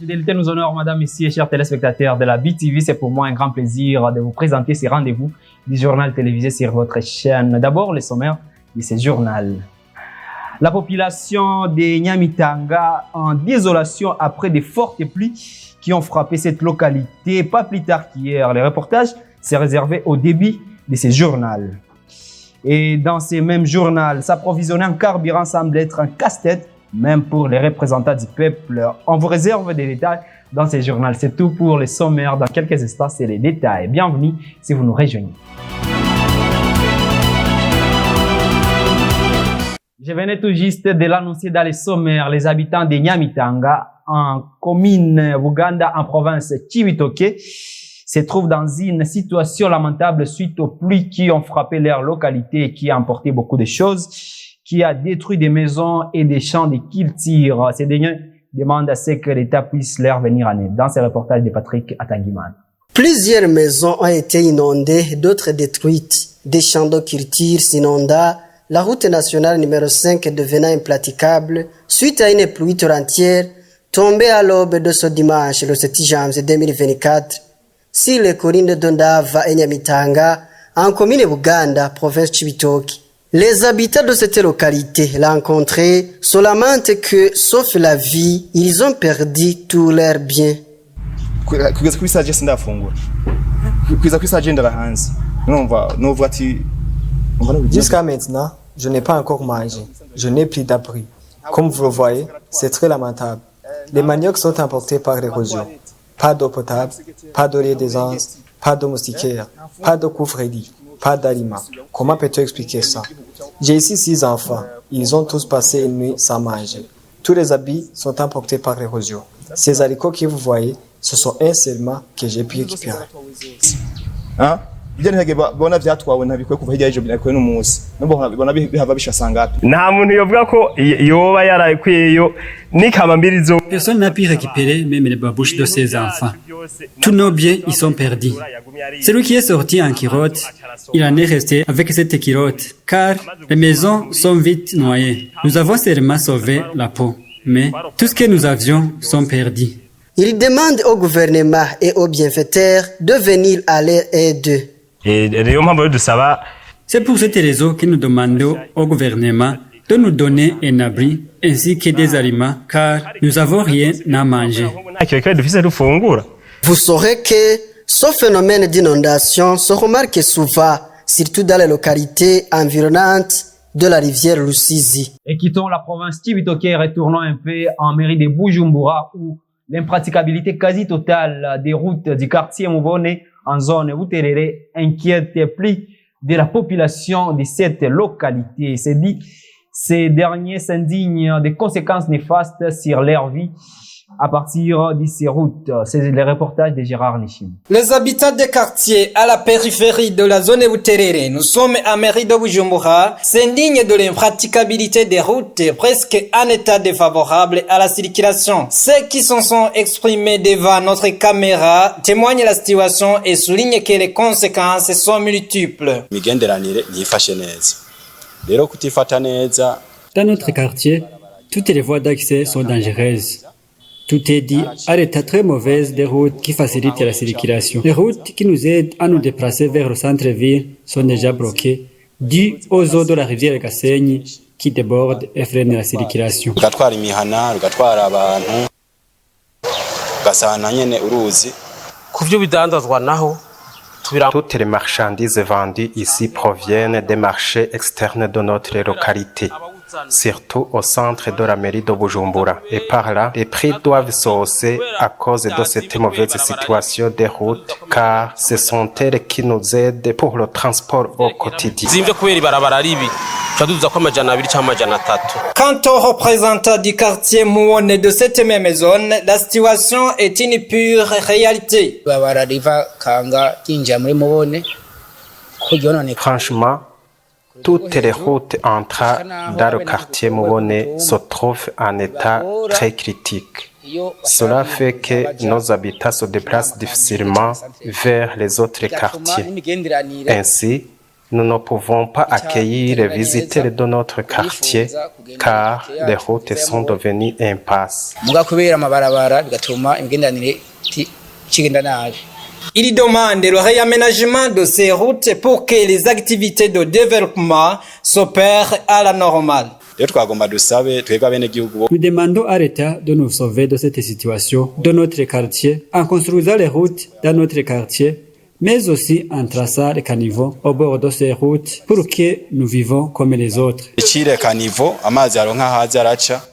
Fidélité nous honore, madame, messieurs, chers téléspectateurs de la BTV. C'est pour moi un grand plaisir de vous présenter ces rendez-vous du journal télévisé sur votre chaîne. D'abord, le sommaire de ce journal. La population de Nyamitanga en désolation après de fortes pluies qui ont frappé cette localité pas plus tard qu'hier. Le reportage s'est réservé au début de ce journal. Et dans ce même journal, s'approvisionner en carburant semble être un casse-tête, même pour les représentants du peuple. On vous réserve des détails dans ce journal. C'est tout pour les sommaires. Dans quelques instants, c'est les détails. Bienvenue si vous nous rejoignez. Je venais tout juste de l'annoncer dans les sommaires. Les habitants de Nyamitanga, en commune Buganda, en province Cibitoke, se trouvent dans une situation lamentable suite aux pluies qui ont frappé leur localité et qui a emporté beaucoup de choses, qui a détruit des maisons et des champs de culture. Ces derniers demandent à ce que l'État puisse leur venir en aide. Dans ce reportage de Patrick Atangiman. Plusieurs maisons ont été inondées, d'autres détruites. Des champs de culture s'inondent. La route nationale numéro 5 devenant impraticable suite à une pluie torrentielle tombée à l'aube de ce dimanche, le 7 janvier 2024, sur les collines de Dondava et Nyamitanga, en commune Buganda, province Cibitoke. Les habitants de cette localité rencontrés se lamentent que, sauf la vie, ils ont perdu tous leurs biens. Jusqu'à maintenant, je n'ai pas encore mangé. Je n'ai plus d'abri. Comme vous le voyez, c'est très lamentable. Les maniocs sont emportés par l'érosion. Pas d'eau potable, pas de lait des anses, pas de moustiquaires, pas de couvre-lit, pas d'aliments. Comment peux-tu expliquer ça? J'ai ici 6 enfants. Ils ont tous passé une nuit sans manger. Tous les habits sont emportés par l'érosion. Ces haricots que vous voyez, ce sont un seulement que j'ai pu récupérer. Hein? Nta muntu yovuga ko yoba yarayikuyeyo n'ikamambirizo. Personne n'a pu récupérer même les babouches de ses enfants. Tous nos biens y sont perdus. Celui qui est sorti en kirote, il en est resté avec cette kirote, car les maisons sont vite noyées. Nous avons seulement sauvé la peau, mais tout ce que nous avions sont perdus. Il demande au gouvernement et aux bienfaiteurs de venir à leur aide. C'est pour cette raison que nous demandons au gouvernement de nous donner un abri ainsi que des aliments, car nous n'avons rien à manger. Vous saurez que ce phénomène d'inondation se remarque souvent, surtout dans les localités environnantes de la rivière Rusizi. Et quittons la province Cibitoke et retournons un peu en mairie de Bujumbura où l'impraticabilité quasi totale des routes du quartier Mubone en zone Buterere inquiète plus de la population de cette localité. C'est dit, ces derniers s'indignent des conséquences néfastes sur leur vie à partir de ces routes. C'est le reportage de Gérard Nishim. Les habitants des quartiers à la périphérie de la zone Buterere, nous sommes à mairie de Bujumbura, s'indignent de l'impraticabilité des routes presque en état défavorable à la circulation. Ceux qui s'en sont exprimés devant notre caméra témoignent la situation et soulignent que les conséquences sont multiples. Dans notre quartier, toutes les voies d'accès sont dangereuses. Tout est dit à l'état très mauvaise des routes qui facilitent la circulation. Les routes qui nous aident à nous déplacer vers le centre-ville sont déjà bloquées, dues aux eaux de la rivière Gasenyi qui débordent et freinent la circulation. Toutes les marchandises vendues ici proviennent des marchés externes de notre localité, surtout au centre de la mairie de Bujumbura. Et par là, les prix doivent s'hausser à cause de cette mauvaise situation des routes, car ce sont elles qui nous aident pour le transport au quotidien. Quant aux représentants du quartier Mouone de cette même zone, la situation est une pure réalité. Franchement, toutes les routes entrant dans le quartier Mouone se trouvent en état très critique. Cela fait que nos habitants se déplacent difficilement vers les autres quartiers. Ainsi, Nous ne pouvons pas accueillir les visiteurs de notre quartier car les routes sont devenues impasses. Il demande le réaménagement de ces routes pour que les activités de développement s'opèrent à la normale. Nous demandons à l'État de nous sauver de cette situation de notre quartier en construisant les routes dans notre quartier, mais aussi en traçant les caniveaux au bord de ces routes pour que nous vivons comme les autres.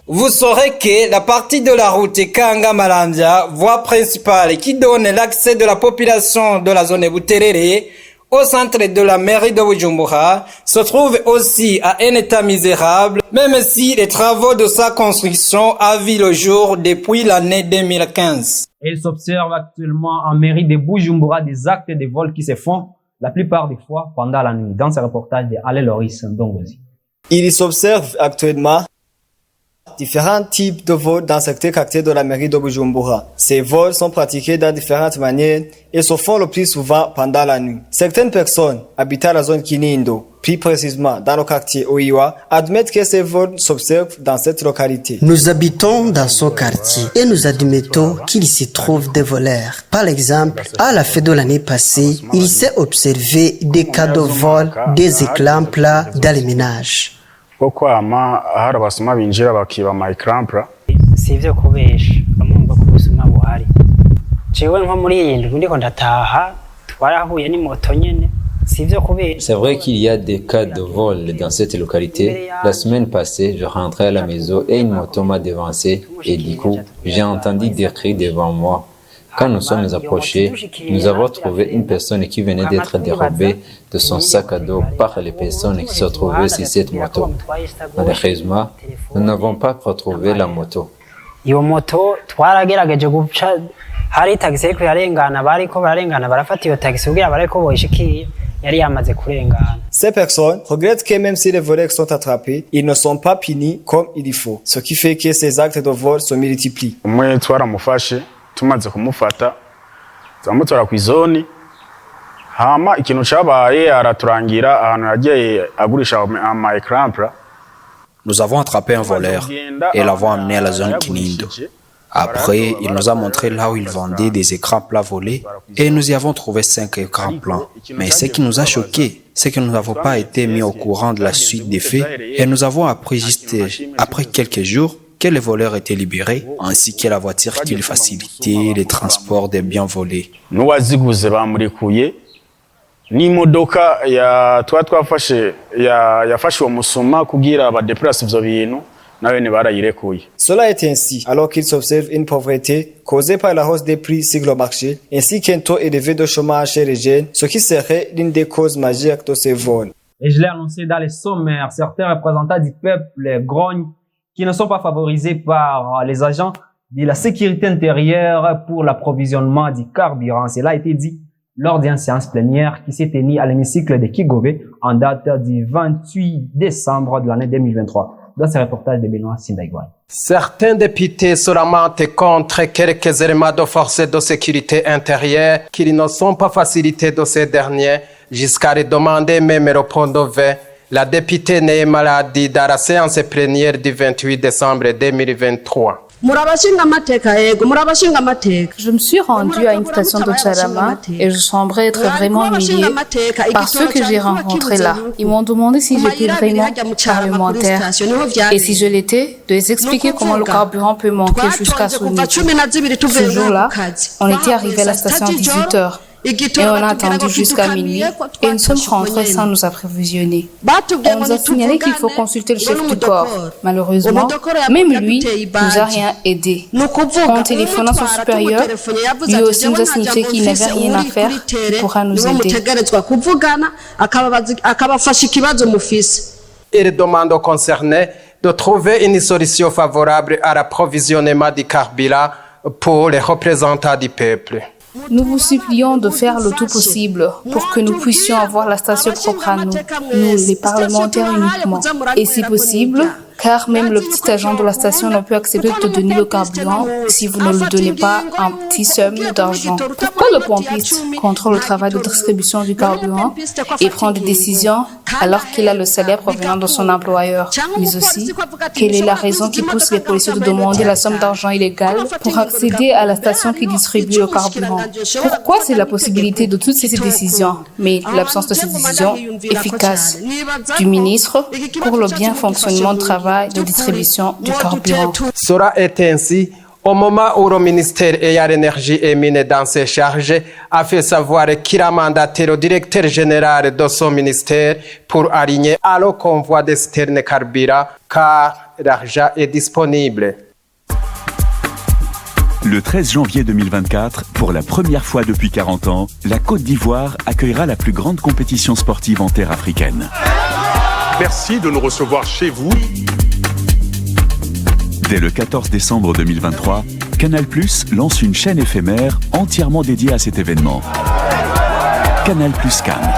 Vous saurez que la partie de la route Kanga-Malandia, voie principale qui donne l'accès de la population de la zone Buterere au centre de la mairie de Bujumbura, se trouve aussi à un état misérable, même si les travaux de sa construction ont vu le jour depuis l'année 2015. Il s'observe actuellement en mairie de Bujumbura des actes de vol qui se font la plupart des fois pendant la nuit. Dans ce reportage de Ale Loris Ndongozi. Il s'observe actuellement différents types de vols dans certains quartiers de la mairie de Bujumbura. Ces vols sont pratiqués dans différentes manières et se font le plus souvent pendant la nuit. Certaines personnes habitant la zone Kinindo, plus précisément dans le quartier Oiwa, admettent que ces vols s'observent dans cette localité. Nous habitons dans ce quartier et nous admettons qu'il s'y trouve des voleurs. Par exemple, à la fin de l'année passée, il s'est observé des cas de vol, des éclats plats dans les ménages. Sivyo kubesha bamwumva ko ubusuma buhari jewe nko muri iyi ndwi ndiko ndataha twarahuye ni moto nyene sivyo kubesha. C'est vrai qu'il y a des cas de vol dans cette localité. La semaine passée, je rentrais à la maison et une moto m'a devancé et du coup, j'ai entendu des cris devant moi. Quand nous sommes approchés, nous avons trouvé une personne qui venait d'être dérobée de son sac à dos par les personnes qui se trouvaient sur cette moto. Malheureusement, nous n'avons pas retrouvé la moto. Iyo moto twaragerageje guca hari taxi ariko yarengana bariko bararengana barafata iyo taxi kugira bareko boyishikiye yari yamaze kurengana. Ces personnes regrettent que même si les voleurs sont attrapés, ils ne sont pas punis comme il faut. Ce qui fait que ces actes de vol se multiplient. Tumaze kumufata turamutora ku izoni hama ikintu cabaye araturangira ahantu yagiye agurisha ama écran. Nous avons attrapé un voleur et l'avons amené à la zone Kinindo. Après, il nous a montré là où il vendait des écrans plats volés et nous y avons trouvé 5 écrans plats. Mais ce qui nous a choqué, c'est que nous n'avons pas été mis au courant de la suite des faits et nous avons appris juste après quelques jours que les voleurs étaient libérés, ainsi que la voiture qui facilitait le transport des biens volés. N'uwaziguze bamurikuye n'imodoka ya twafashe yafashe uwo musuma kugira badeplace ivyo bintu nawe ne barayirekuye. Cela est ainsi alors qu'il s'observe une pauvreté causée par la hausse des prix sur le marché ainsi qu'un taux élevé de chômage chez les jeunes, ce qui serait l'une des causes majeures de ces vols. Et je l'ai annoncé dans les sommaires, certains représentants du peuple grognent qui ne sont pas favorisés par les agents de la sécurité intérieure pour l'approvisionnement du carburant. Cela a été dit lors d'une séance plénière qui s'est tenue à l'hémicycle de Kigobe en date du 28 décembre de l'année 2023. Dans ce reportage de Benoît Sindaïgouane. Certains députés se lamentent contre quelques éléments de force de sécurité intérieure qui ne sont pas facilités de ces derniers jusqu'à les demander même le point de vue. La députée Neye Maladi dans la séance plénière du 28 décembre 2023. Je me suis rendue à une station de Tcharama et je semblais être vraiment humiliée par ceux que j'ai rencontrés là. Ils m'ont demandé si j'étais vraiment parlementaire et si je l'étais, de les expliquer comment le carburant peut manquer jusqu'à ce niveau. Ce jour-là, on était arrivé à la station à 18h. Et on a attendu jusqu'à minuit et nous sommes rentrés sans nous approvisionner. On nous a signalé qu'il faut consulter le chef du corps. Malheureusement, même lui nous a rien aidé. En téléphonant son supérieur, lui aussi nous a signifié qu'il n'avait rien à faire, il pourra nous aider. Il demande aux concernés de trouver une solution favorable à l'approvisionnement du carburant pour les représentants du peuple. Nous vous supplions de faire le tout possible pour que nous puissions avoir la station propre à nous, les parlementaires uniquement. Et si possible, car même le petit agent de la station ne peut accepter de te donner le carburant si vous ne lui donnez pas un petit somme d'argent. Pourquoi le pompiste contrôle le travail de distribution du carburant et prend des décisions alors qu'il a le salaire provenant de son employeur? Mais aussi, quelle est la raison qui pousse les policiers de demander la somme d'argent illégale pour accéder à la station qui distribue le carburant? Pourquoi c'est la possibilité de toutes ces décisions, mais l'absence de ces décisions efficaces du ministre pour le bien fonctionnement du travail de distribution du carburant? Cela est ainsi au moment où le ministère ayant l'énergie et mine dans ses charges a fait savoir qu'il a mandaté le directeur général de son ministère pour aligner à le convoi des citernes carburant car l'argent est disponible. Le 13 janvier 2024, pour la première fois depuis 40 ans, la Côte d'Ivoire accueillera la plus grande compétition sportive en terre africaine. Merci de nous recevoir chez vous. Dès le 14 décembre 2023, Canal+ lance une chaîne éphémère entièrement dédiée à cet événement. Canal+ Cannes.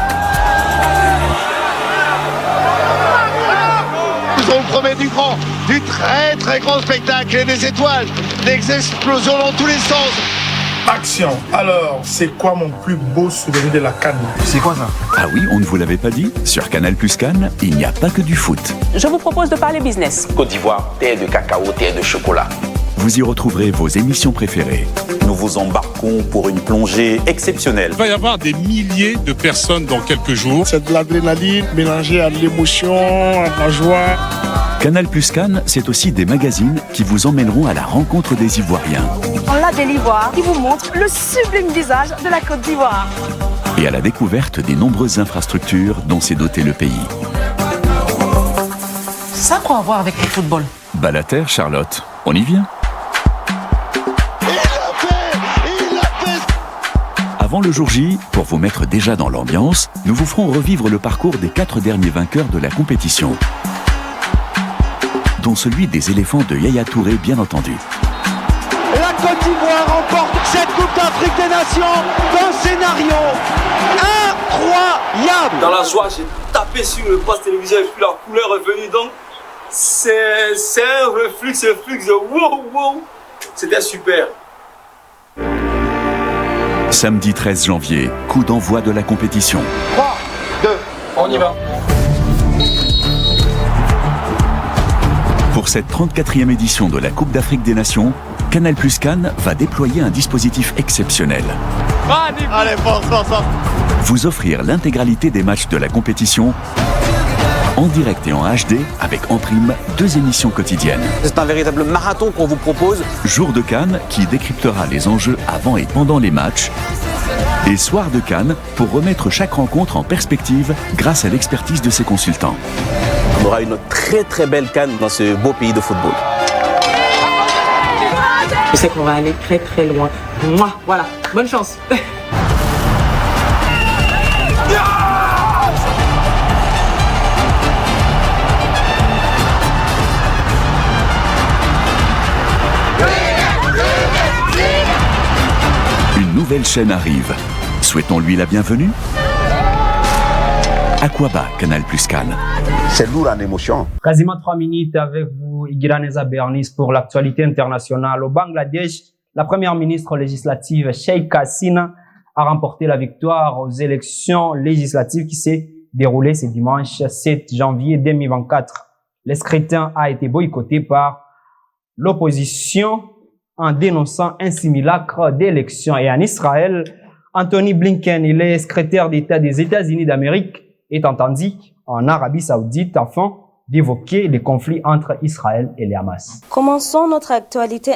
Nous sommes le premier du grand, du très très grand spectacle et des étoiles, des explosions dans tous les sens. Action. Alors, c'est quoi mon plus beau souvenir de la Cannes? C'est quoi ça? Ah oui, on ne vous l'avait pas dit? Sur Canal+ Cannes, il n'y a pas que du foot. Je vous propose de parler business. Côte d'Ivoire, terre de cacao, terre de chocolat. Vous y retrouverez vos émissions préférées. Nous vous embarquons pour une plongée exceptionnelle. Il va y avoir des milliers de personnes dans quelques jours. C'est de l'adrénaline mélangée à l'émotion, à la joie. Canal+ Cannes, c'est aussi des magazines qui vous emmèneront à la rencontre des Ivoiriens. On l'a de l'Ivoire qui vous montre le sublime visage de la Côte d'Ivoire. Et à la découverte des nombreuses infrastructures dont s'est doté le pays. Ça quoi à voir avec le football? Balater, Charlotte, on y vient? Avant le jour J, pour vous mettre déjà dans l'ambiance, nous vous ferons revivre le parcours des 4 derniers vainqueurs de la compétition, dont celui des éléphants de Yaya Touré, bien entendu. La Côte d'Ivoire remporte cette Coupe d'Afrique des Nations d'un scénario incroyable. Dans la joie, j'ai tapé sur le poste téléviseur et puis la couleur est venue. Donc, c'est un reflux de wow. C'était super. Samedi 13 janvier, coup d'envoi de la compétition. 3, 2, on y va. Pour cette 34e édition de la Coupe d'Afrique des Nations, Canal+ Cannes va déployer un dispositif exceptionnel. Allez, force. Vous offrir l'intégralité des matchs de la compétition en direct et en HD avec en prime 2 émissions quotidiennes. C'est un véritable marathon qu'on vous propose. Jour de Cannes qui décryptera les enjeux avant et pendant les matchs. Et Soir de Cannes pour remettre chaque rencontre en perspective grâce à l'expertise de ses consultants. On aura une très très belle Cannes dans ce beau pays de football. Je sais qu'on va aller très très loin. Voilà, bonne chance. Une nouvelle chaîne arrive. Souhaitons-lui la bienvenue. Aquaba, Canal+ Cannes. C'est lourd en émotion. Quasiment 3 minutes avec vous, Igiraneza Bernice, pour l'actualité internationale. Au Bangladesh, la première ministre législative, Sheikh Hasina, a remporté la victoire aux élections législatives qui s'est déroulée ce dimanche 7 janvier 2024. Le scrutin a été boycotté par l'opposition en dénonçant un simulacre d'élection. Et en Israël, Anthony Blinken, il est secrétaire d'État des États-Unis d'Amérique, est entendu en Arabie Saoudite afin d'évoquer les conflits entre Israël et les Hamas. Commençons notre actualité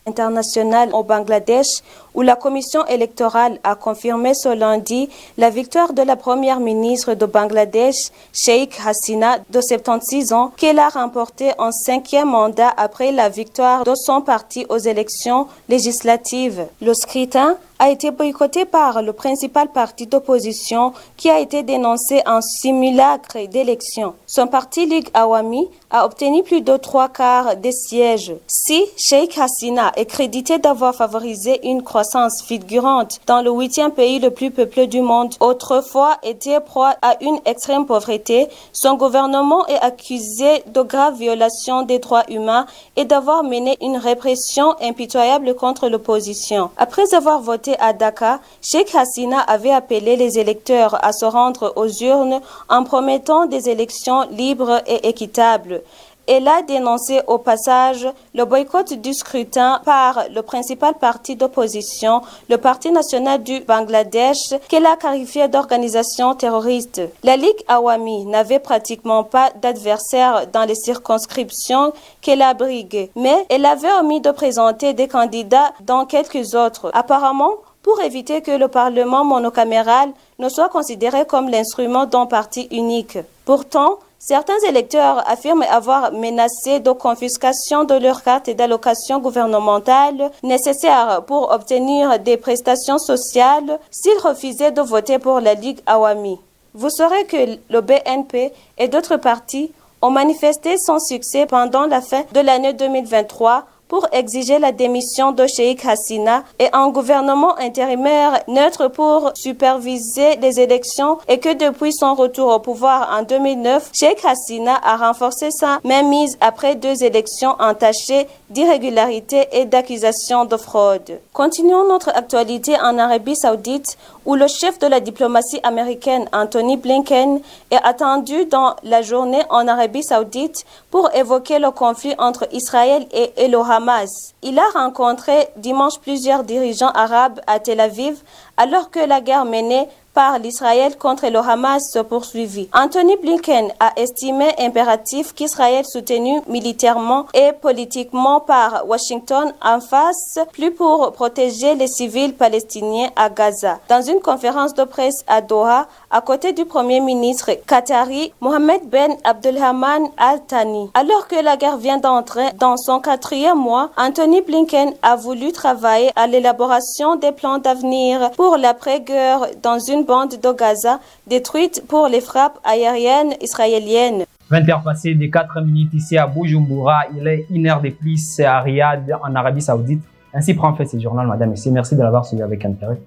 internationale au Bangladesh, où la commission électorale a confirmé ce lundi la victoire de la première ministre de Bangladesh, Sheikh Hasina, de 76 ans, qu'elle a remporté en 5e mandat après la victoire de son parti aux élections législatives. Le scrutin a été boycotté par le principal parti d'opposition qui a été dénoncé en simulacre d'élection. Son parti Ligue Awami a obtenu plus de 3/4 des sièges. Si Sheikh Hasina est crédité d'avoir favorisé une croissance fulgurante dans le 8e pays le plus peuplé du monde, autrefois était proie à une extrême pauvreté, son gouvernement est accusé de graves violations des droits humains et d'avoir mené une répression impitoyable contre l'opposition. Après avoir voté à Dakar, Sheikh Hasina avait appelé les électeurs à se rendre aux urnes en promettant des élections libres et équitables. Elle a dénoncé au passage le boycott du scrutin par le principal parti d'opposition, le Parti national du Bangladesh, qu'elle a qualifié d'organisation terroriste. La Ligue Awami n'avait pratiquement pas d'adversaire dans les circonscriptions qu'elle abrigue, mais elle avait omis de présenter des candidats dans quelques autres. Apparemment, pour éviter que le Parlement monocaméral ne soit considéré comme l'instrument d'un parti unique. Pourtant, certains électeurs affirment avoir menacé de confiscation de leurs cartes d'allocation gouvernementale nécessaires pour obtenir des prestations sociales s'ils refusaient de voter pour la Ligue Awami. Vous saurez que le BNP et d'autres partis ont manifesté sans succès pendant la fin de l'année 2023 pour exiger la démission de Sheikh Hasina et un gouvernement intérimaire neutre pour superviser les élections et que depuis son retour au pouvoir en 2009, Sheikh Hasina a renforcé sa mainmise après 2 élections entachées d'irrégularités et d'accusations de fraude. Continuons notre actualité en Arabie Saoudite où le chef de la diplomatie américaine Anthony Blinken est attendu dans la journée en Arabie Saoudite pour évoquer le conflit entre Israël et le Hamas. Il a rencontré dimanche plusieurs dirigeants arabes à Tel Aviv alors que la guerre menée par l'Israël contre le Hamas se poursuivit. Anthony Blinken a estimé impératif qu'Israël soutenu militairement et politiquement par Washington en fasse plus pour protéger les civils palestiniens à Gaza. Dans une conférence de presse à Doha, à côté du premier ministre qatari Mohammed Ben Abdelrahman Al Thani. Alors que la guerre vient d'entrer dans son 4e mois, Anthony Blinken a voulu travailler à l'élaboration des plans d'avenir pour l'après-guerre dans une bande de Gaza détruite pour les frappes aériennes israéliennes. 20h passées de 4 minutes ici à Bujumbura, il est 1h de plus à Riyad en Arabie Saoudite. Ainsi prend fait ce journal, madame et messieurs. Merci de l'avoir suivi avec intérêt.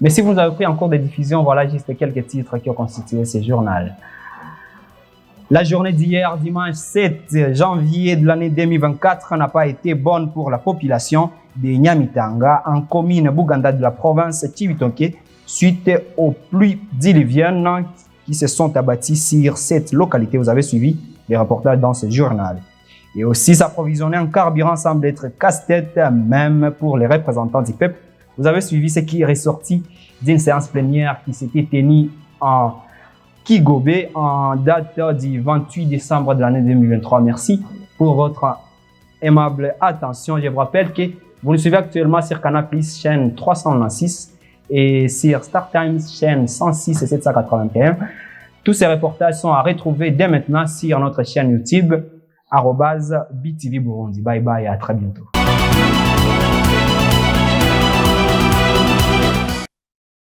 Mais si vous avez pris en cours de diffusion, voilà juste quelques titres qui ont constitué ce journal. La journée d'hier, dimanche 7 janvier de l'année 2024, n'a pas été bonne pour la population de Nyamitanga, en commune Buganda de la province Chibitoke, suite aux pluies diluviennes qui se sont abattues sur cette localité. Vous avez suivi les reportages dans ce journal. Et aussi, s'approvisionner en carburant semble être casse-tête, même pour les représentants du peuple. Vous avez suivi ce qui est ressorti d'une séance plénière qui s'était tenue en Kigobe en date du 28 décembre de l'année 2023. Merci pour votre aimable attention. Je vous rappelle que vous nous suivez actuellement sur Canal+, chaîne 396 et sur Star Times, chaîne 106 et 781. Tous ces reportages sont à retrouver dès maintenant sur notre chaîne YouTube, @BTV Burundi. Bye bye et à très bientôt.